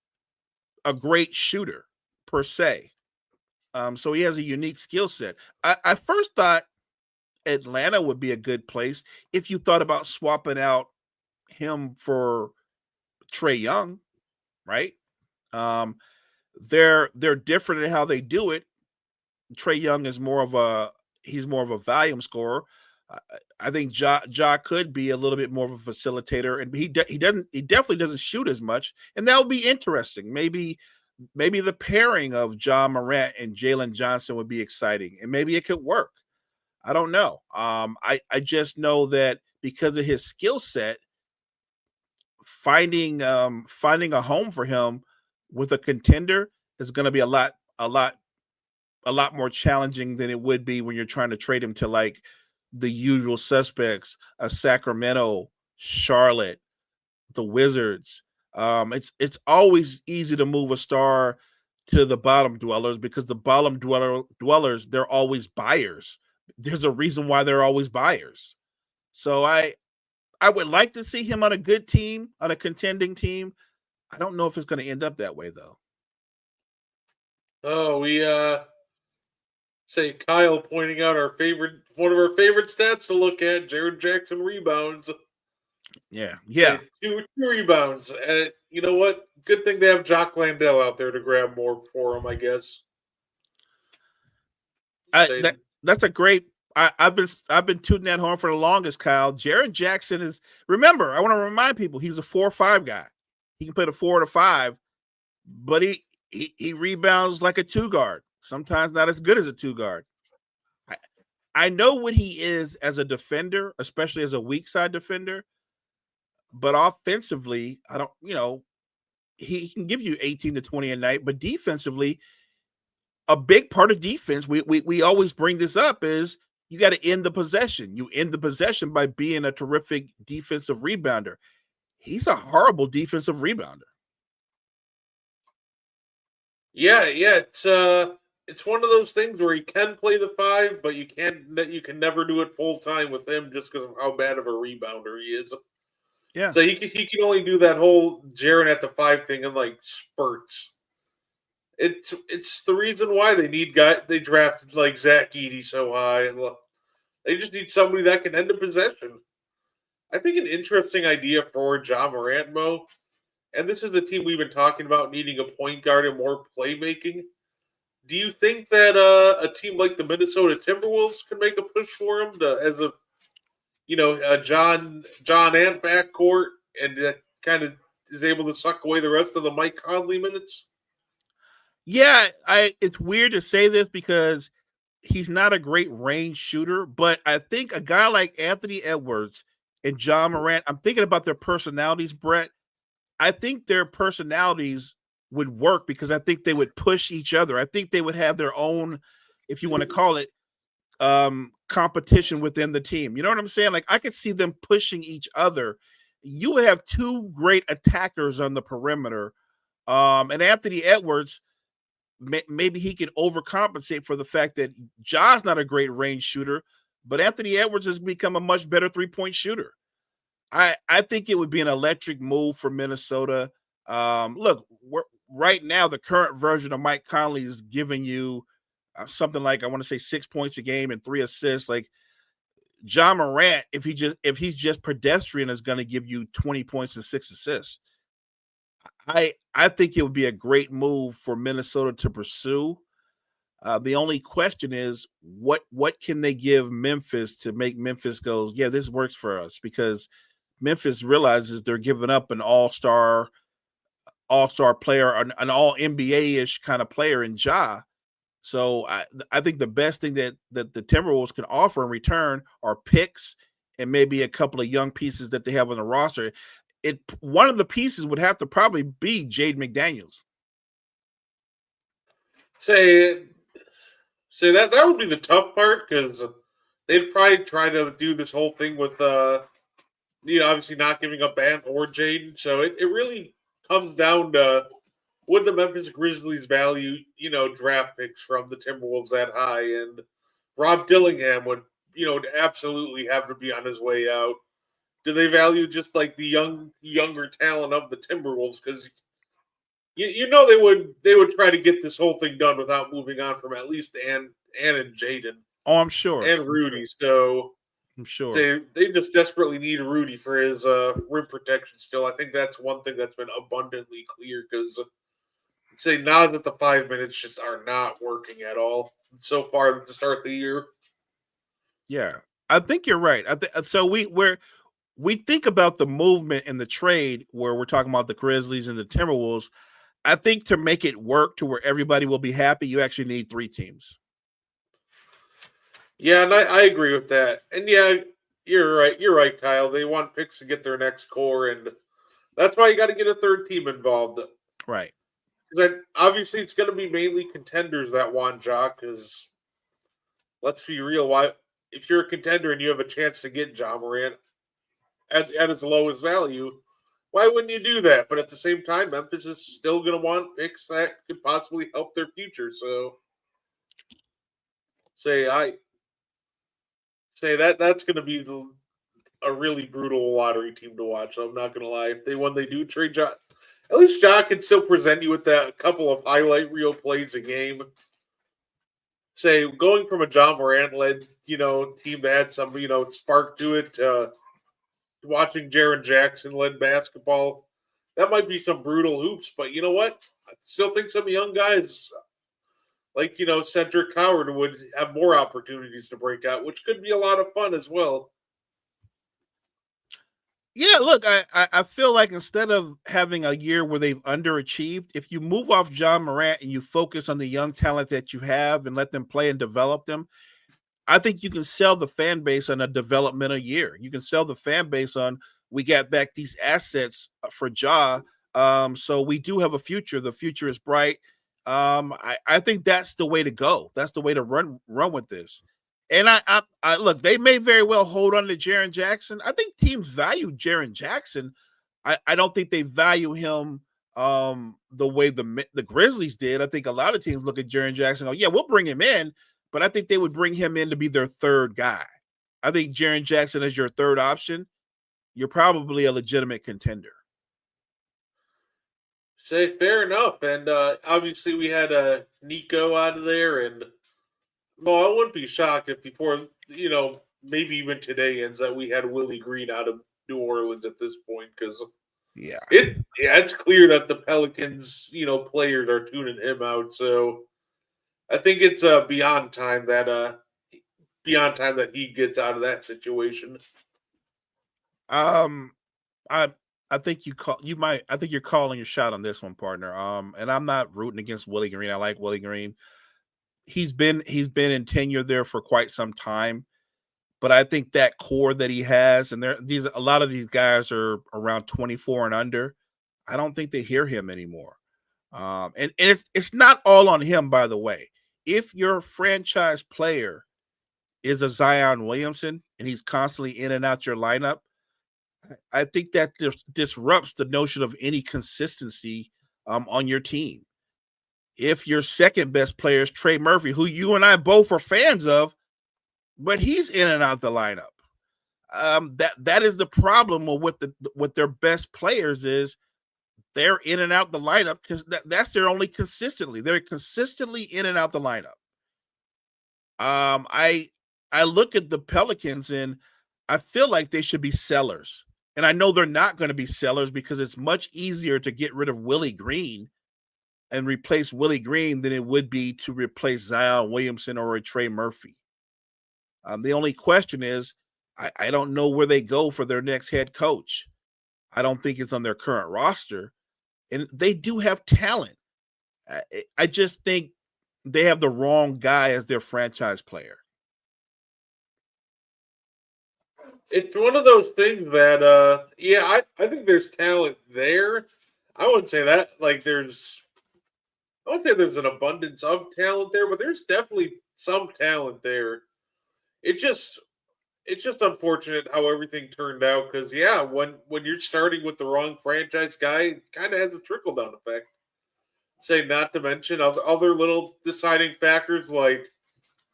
a great shooter per se. So he has a unique skill set. I first thought Atlanta would be a good place if you thought about swapping out him for Trae Young, right? Um, they're different in how they do it. Trae Young is more of a volume scorer. I, I think Ja could be a little bit more of a facilitator, and he definitely doesn't shoot as much, and that would be interesting. Maybe the pairing of John Morant and Jalen Johnson would be exciting, and maybe it could work. I don't know. I just know that because of his skill set, finding a home for him with a contender is going to be a lot more challenging than it would be when you're trying to trade him to like the usual suspects, Sacramento, Charlotte, the Wizards. It's always easy to move a star to the bottom dwellers because the dwellers they're always buyers. There's a reason why they're always buyers. So I would like to see him on a good team, on a contending team. I don't know if it's going to end up that way though. Oh, we say Kyle pointing out one of our favorite stats to look at: Jared Jackson rebounds. Yeah, yeah. Say two rebounds. You know what? Good thing they have Jock Landell out there to grab more for him, I guess. I Say that that's a great. I've been tooting that horn for the longest, Kyle. Jared Jackson is. Remember, I want to remind people he's a 4-5 guy. He can play the 4 to 5, but he rebounds like a 2 guard. Sometimes not as good as a 2 guard. I, I know what he is as a defender, especially as a weak side defender. But offensively, I don't. He can give you 18 to 20 a night, but defensively, a big part of defense, we always bring this up, is you got to end the possession. You end the possession by being a terrific defensive rebounder. He's a horrible defensive rebounder. yeah, it's one of those things where he can play the five, but you can never do it full time with him just because of how bad of a rebounder he is. Yeah. So he can only do that whole Jaron at the five thing in like spurts. It's the reason why they drafted like Zach Edey so high. They just need somebody that can end a possession. I think an interesting idea for John Morant, Mo, and this is the team we've been talking about needing a point guard and more playmaking. Do you think that a team like the Minnesota Timberwolves can make a push for him as a John Ant backcourt, and that kind of is able to suck away the rest of the Mike Conley minutes? Yeah, it's weird to say this because he's not a great range shooter, but I think a guy like Anthony Edwards and John Morant, I'm thinking about their personalities, Brett. I think their personalities would work because I think they would push each other. I think they would have their own, if you want to call it, competition within the team. You know what I'm saying? Like I could see them pushing each other. You would have two great attackers on the perimeter. And Anthony Edwards, maybe he can overcompensate for the fact that Ja's not a great range shooter, but Anthony Edwards has become a much better 3-point shooter. I think it would be an electric move for Minnesota. Look, right now the current version of Mike Conley is giving you something like I want to say 6 points a game and 3 assists. Like John Morant, if he's just pedestrian, is going to give you 20 points and 6 assists. I think it would be a great move for Minnesota to pursue. The only question is what can they give Memphis to make Memphis goes, yeah, this works for us, because Memphis realizes they're giving up an all-star player, an all NBA-ish kind of player in Ja. So I think the best thing that the Timberwolves can offer in return are picks and maybe a couple of young pieces that they have on the roster. One of the pieces would have to probably be Jade McDaniels. Say that would be the tough part, because they'd probably try to do this whole thing with obviously not giving up Bam or Jaden. So it really comes down to would the Memphis Grizzlies value, draft picks from the Timberwolves that high, and Rob Dillingham would, absolutely have to be on his way out. Do they value just like the younger talent of the Timberwolves? Because they would try to get this whole thing done without moving on from at least Ann and Jaden. Oh, I'm sure. And Rudy. So I'm sure they just desperately need Rudy for his rim protection still. I think that's one thing that's been abundantly clear, because say now that the 5 minutes just are not working at all so far to start the year. Yeah, I think you're right. So we think about the movement and the trade where we're talking about the Grizzlies and the Timberwolves. I think to make it work to where everybody will be happy, you actually need 3 teams. Yeah, and I agree with that. And yeah, you're right. You're right, Kyle. They want picks to get their next core, and that's why you got to get a third team involved. Right. Because obviously it's going to be mainly contenders that want Ja, because let's be real, if you're a contender and you have a chance to get Ja Morant at its lowest value, why wouldn't you do that? But at the same time, Memphis is still going to want picks that could possibly help their future. So that's going to be a really brutal lottery team to watch. So I'm not going to lie. If they do trade Ja, at least Ja can still present you with that couple of highlight reel plays a game. Say going from a John Morant led, team that had some, spark to it, watching Jaren Jackson led basketball, that might be some brutal hoops. But you know what? I still think some young guys like, Cedric Howard would have more opportunities to break out, which could be a lot of fun as well. Yeah, look, I feel like instead of having a year where they've underachieved, if you move off John Morant and you focus on the young talent that you have and let them play and develop them, I think you can sell the fan base on a developmental year. You can sell the fan base on we got back these assets for Ja. So we do have a future. The future is bright. I think that's the way to go. That's the way to run with this. And I look, they may very well hold on to Jaren Jackson. I think teams value Jaren Jackson. I don't think they value him the way the Grizzlies did. I think a lot of teams look at Jaren Jackson and go, yeah, we'll bring him in, but I think they would bring him in to be their third guy. I think Jaren Jackson is your third option. You're probably a legitimate contender. Say fair enough. And obviously we had Nico out of there, and well, I wouldn't be shocked if before, maybe even today ends that we had Willie Green out of New Orleans at this point, because it's clear that the Pelicans, players are tuning him out. So I think it's beyond time that he gets out of that situation. I think I think you're calling your shot on this one, partner. And I'm not rooting against Willie Green. I like Willie Green. He's been in tenure there for quite some time, but I think that core that he has, and a lot of these guys are around 24 and under. I don't think they hear him anymore. And it's not all on him, by the way. If your franchise player is a Zion Williamson and he's constantly in and out your lineup, I think that disrupts the notion of any consistency on your team. If your second best player is Trey Murphy, who you and I both are fans of, but he's in and out the lineup. That is the problem with their best players is they're in and out the lineup because that's their only consistently. They're consistently in and out the lineup. I look at the Pelicans and I feel like they should be sellers. And I know they're not going to be sellers because it's much easier to get rid of Willie Green and replace Willie Green than it would be to replace Zion Williamson or a Trey Murphy. The only question is, I don't know where they go for their next head coach. I don't think it's on their current roster. And they do have talent. I just think they have the wrong guy as their franchise player. It's one of those things that, I think there's talent there. I wouldn't say that. I would say there's an abundance of talent there, but there's definitely some talent there. It just, it's just unfortunate how everything turned out because, when you're starting with the wrong franchise guy, it kind of has a trickle down effect. Say, not to mention other little deciding factors like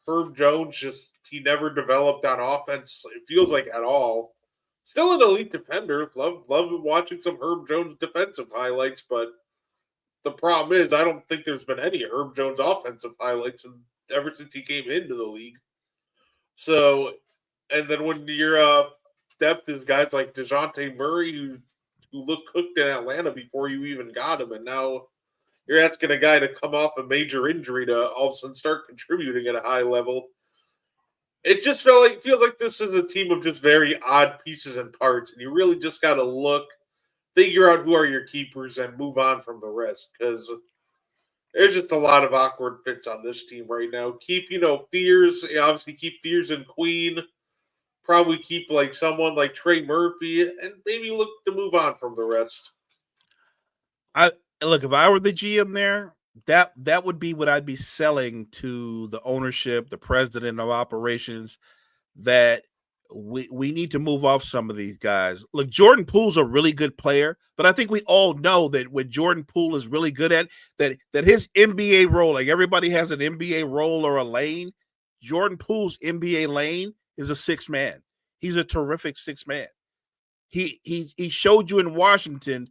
Herb Jones he never developed on offense. It feels like at all. Still an elite defender. Love watching some Herb Jones defensive highlights, but the problem is I don't think there's been any Herb Jones offensive highlights ever since he came into the league. So, and then when your depth is guys like DeJounte Murray who looked cooked in Atlanta before you even got him, and now you're asking a guy to come off a major injury to all of a sudden start contributing at a high level. It just feels like this is a team of just very odd pieces and parts, and you really just got to figure out who are your keepers, and move on from the rest because there's just a lot of awkward fits on this team right now. Keep Fears, obviously keep Fears and Queen. Probably keep like someone like Trey Murphy, and maybe look to move on from the rest. I look, if I were the GM there, that would be what I'd be selling to the ownership, the president of operations, that we need to move off some of these guys. Look, Jordan Poole's a really good player, but I think we all know that what Jordan Poole is really good at, that his NBA role, like everybody has an NBA role or a lane, Jordan Poole's NBA lane is a six man. He's a terrific six man. He showed you in Washington,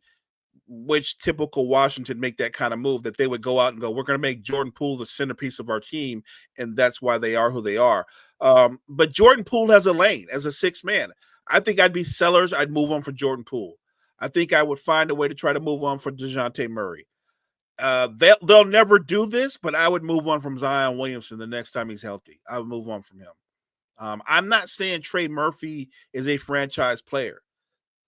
which typical Washington make that kind of move, that they would go out and go, we're going to make Jordan Poole the centerpiece of our team, and that's why they are who they are. But Jordan Poole has a lane as a six man. I think I'd be sellers. I'd move on for Jordan Poole. I think I would find a way to try to move on for DeJounte Murray. They'll never do this, but I would move on from Zion Williamson the next time he's healthy. I would move on from him. I'm not saying Trey Murphy is a franchise player,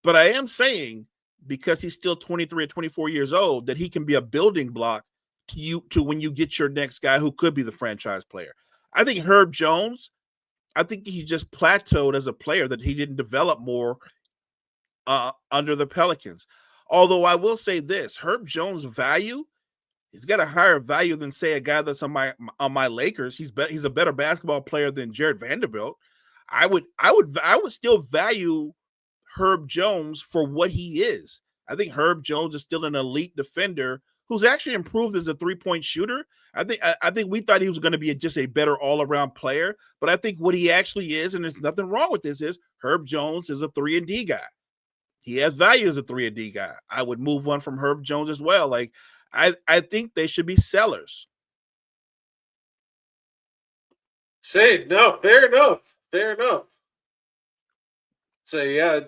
but I am saying because he's still 23 or 24 years old that he can be a building block to when you get your next guy who could be the franchise player. I think Herb Jones, I think he just plateaued as a player, that he didn't develop more under the Pelicans. Although I will say this, Herb Jones' value, he's got a higher value than, say, a guy that's on my Lakers. He's a better basketball player than Jared Vanderbilt. I would still value Herb Jones for what he is. I think Herb Jones is still an elite defender who's actually improved as a three-point shooter. I think we thought he was going to be just a better all-around player, but I think what he actually is, and there's nothing wrong with this, is Herb Jones is a 3-and-D guy. He has value as a 3-and-D guy. I would move on from Herb Jones as well. Like, I think they should be sellers. Say no, fair enough. Fair enough. So yeah,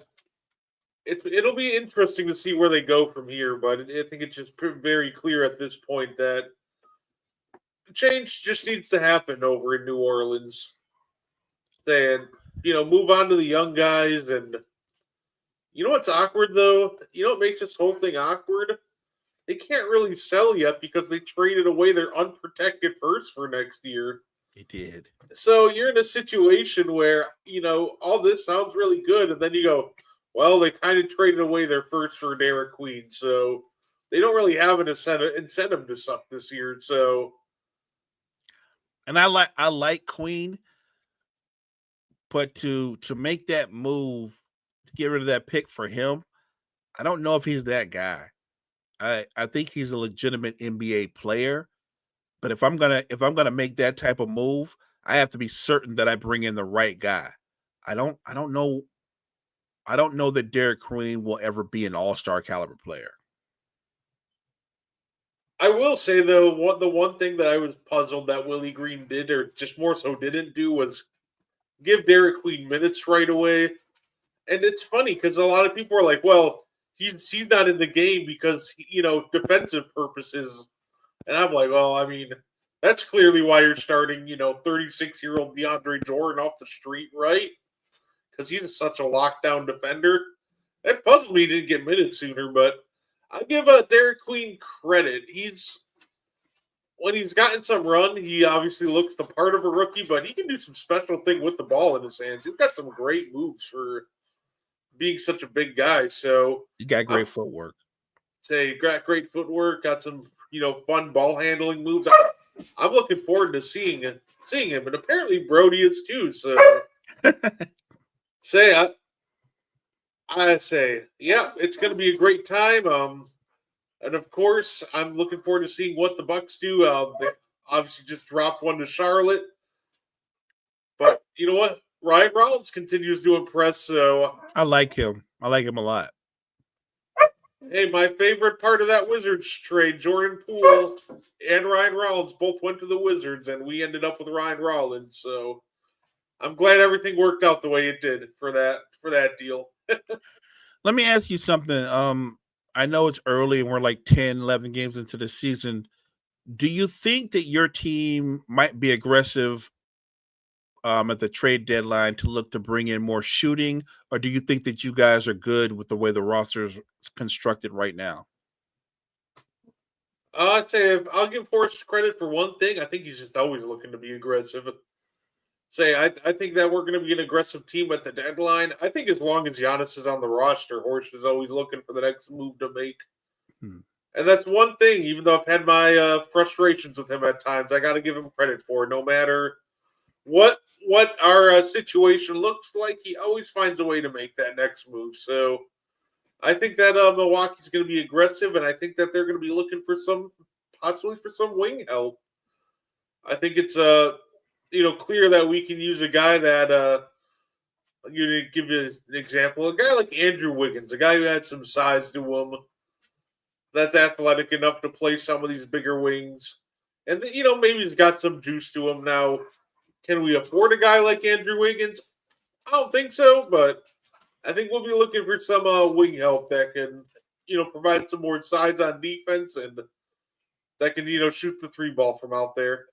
it'll be interesting to see where they go from here, but I think it's just very clear at this point that change just needs to happen over in New Orleans. And move on to the young guys. And you know what's awkward though? You know what makes this whole thing awkward? They can't really sell yet because they traded away their unprotected first for next year. They did. So you're in a situation where, all this sounds really good, and then you go, well, they kind of traded away their first for Derek Queen, so they don't really have an incentive to suck this year. So, and I like Queen, but to make that move to get rid of that pick for him, I don't know if he's that guy. I think he's a legitimate NBA player, but if I'm gonna make that type of move, I have to be certain that I bring in the right guy. I don't know that Derek Queen will ever be an all-star caliber player. I will say though, the one thing that I was puzzled that Willie Green did, or just more so didn't do, was give Derek Queen minutes right away. And it's funny because a lot of people are like, "Well, he's not in the game because defensive purposes." And I'm like, "Well, I mean, that's clearly why you're starting 36-year-old DeAndre Jordan off the street, right? Because he's such a lockdown defender." That puzzled me he didn't get minutes sooner, but I give Derek Queen credit. When he's gotten some run, he obviously looks the part of a rookie, but he can do some special thing with the ball in his hands. He's got some great moves for being such a big guy. So You got I great footwork. say got great footwork, got some fun ball handling moves. I'm looking forward to seeing him, and apparently Brody is too. So say I say, yeah, it's going to be a great time. And of course, I'm looking forward to seeing what the Bucks do. They obviously just dropped one to Charlotte, but you know what? Ryan Rollins continues to impress. So, I like him. I like him a lot. hey, my favorite part of that Wizards trade, Jordan Poole and Ryan Rollins both went to the Wizards, and we ended up with Ryan Rollins. So, I'm glad everything worked out the way it did for that deal. Let me ask you something. I know it's early and we're like 10, 11 games into the season. Do you think that your team might be aggressive at the trade deadline to look to bring in more shooting, or do you think that you guys are good with the way the roster is constructed right now? I'd say I'll give Horst credit for one thing. I think he's just always looking to be aggressive. I think that we're going to be an aggressive team at the deadline. I think as long as Giannis is on the roster, Horst is always looking for the next move to make. Hmm. And that's one thing, even though I've had my frustrations with him at times, I got to give him credit for. No matter what our situation looks like, he always finds a way to make that next move. So I think that Milwaukee's going to be aggressive, and I think that they're going to be looking for possibly for some wing help. I think it's clear that we can use a guy that give you an example, a guy like Andrew Wiggins, a guy who had some size to him, that's athletic enough to play some of these bigger wings, and maybe he's got some juice to him now. Can we afford a guy like Andrew Wiggins? I don't think so, but I think we'll be looking for some wing help that can provide some more size on defense and that can shoot the three ball from out there.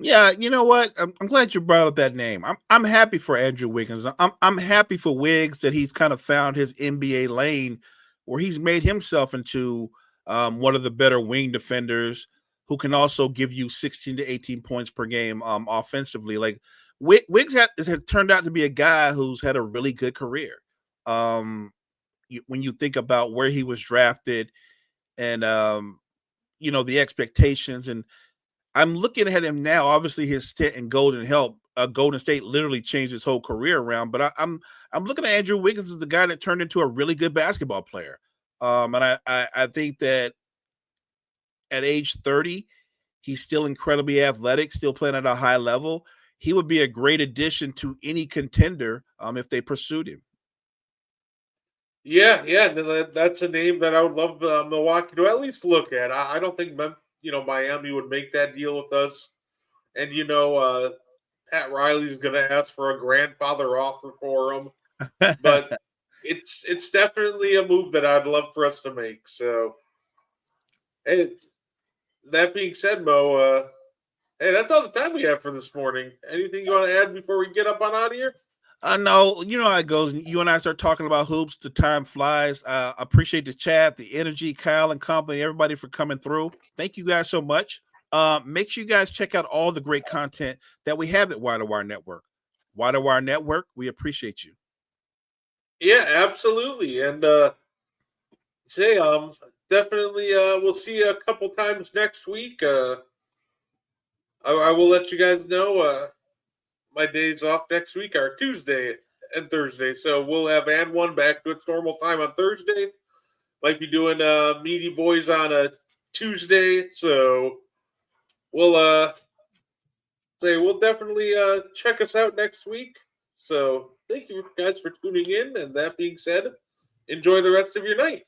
Yeah, you know what? I'm glad you brought up that name. I'm happy for Andrew Wiggins. I'm happy for Wiggs that he's kind of found his NBA lane where he's made himself into one of the better wing defenders who can also give you 16 to 18 points per game offensively. Like Wiggs has turned out to be a guy who's had a really good career. When you think about where he was drafted and the expectations, and I'm looking at him now. Obviously, his stint in Golden State literally changed his whole career around. But I'm looking at Andrew Wiggins as the guy that turned into a really good basketball player. And I think that at age 30, he's still incredibly athletic, still playing at a high level. He would be a great addition to any contender if they pursued him. Yeah, that's a name that I would love Milwaukee to at least look at. I don't think Miami would make that deal with us, and Pat Riley's going to ask for a grandfather offer for him, but it's definitely a move that I'd love for us to make. So, hey, that being said, Mo, hey, that's all the time we have for this morning. Anything you want to add before we get up on out of here? No, you know how it goes. You and I start talking about hoops, the time flies. Appreciate the chat, the energy, Kyle and company, everybody for coming through. Thank you guys so much. Make sure you guys check out all the great content that we have at Wire Wire Network. Wire Wire Network, we appreciate you. Yeah, absolutely. And say definitely we'll see you a couple times next week. I will let you guys know my days off next week are Tuesday and Thursday, so we'll have and one back to its normal time on Thursday. Might be doing Meaty Boys on a Tuesday, so we'll we'll definitely check us out next week. So thank you guys for tuning in, and that being said, enjoy the rest of your night.